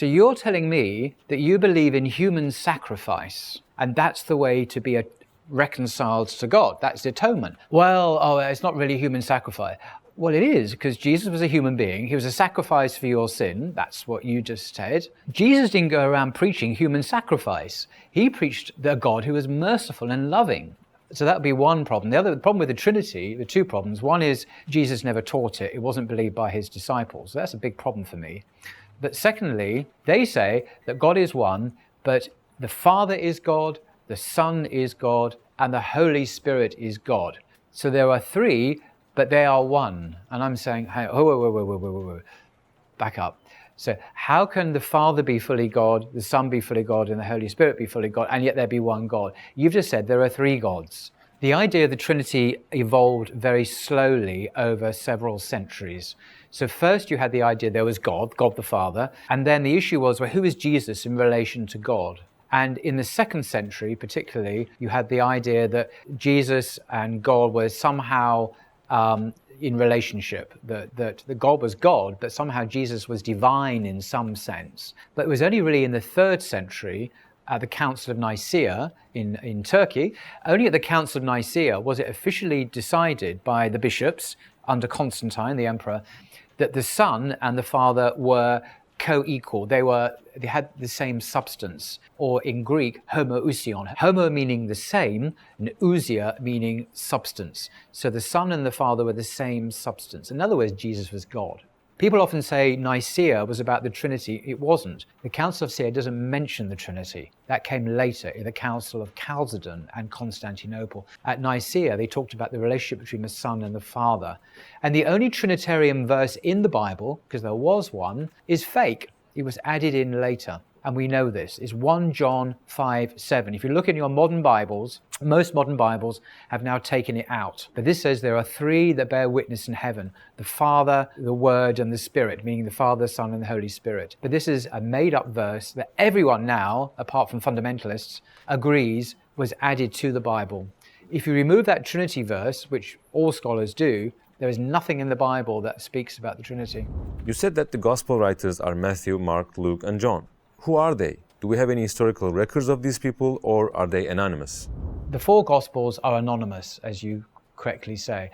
So you're telling me that you believe in human sacrifice, and that's the way to be reconciled to God. That's the atonement. Well, it's not really human sacrifice. Well, it is, because Jesus was a human being. He was a sacrifice for your sin. That's what you just said. Jesus didn't go around preaching human sacrifice. He preached the God who was merciful and loving. So that would be one problem. The problem with the Trinity, the two problems, one is Jesus never taught it. It wasn't believed by his disciples. That's a big problem for me. But secondly, they say that God is one, but the Father is God, the Son is God, and the Holy Spirit is God. So there are three, but they are one. And I'm saying, hey, whoa, back up. So how can the Father be fully God, the Son be fully God, and the Holy Spirit be fully God, and yet there be one God? You've just said there are three gods. The idea of the Trinity evolved very slowly over several centuries. So first you had the idea there was God the Father, and then the issue was, well, who is Jesus in relation to God? And in the second century particularly, you had the idea that Jesus and God were somehow in relationship, that God was God, but somehow Jesus was divine in some sense. But it was only really in the third century, at the Council of Nicaea in Turkey, only at the Council of Nicaea was it officially decided by the bishops under Constantine, the emperor, that the Son and the Father were co-equal. They had the same substance, or in Greek, homoousion. Homo meaning the same, and ousia meaning substance. So the Son and the Father were the same substance. In other words, Jesus was God. People often say Nicaea was about the Trinity. It wasn't. The Council of Sierre doesn't mention the Trinity. That came later in the Council of Chalcedon and Constantinople. At Nicaea, they talked about the relationship between the Son and the Father. And the only Trinitarian verse in the Bible, because there was one, is fake. It was added in later. And we know this. It's 1 John 5:7. If you look in your modern Bibles, most modern Bibles have now taken it out. But this says there are three that bear witness in heaven: the Father, the Word, and the Spirit, meaning the Father, Son, and the Holy Spirit. But this is a made-up verse that everyone now, apart from fundamentalists, agrees was added to the Bible. If you remove that Trinity verse, which all scholars do, there is nothing in the Bible that speaks about the Trinity. You said that the Gospel writers are Matthew, Mark, Luke, and John. Who are they? Do we have any historical records of these people, or are they anonymous? The four Gospels are anonymous, as you correctly say.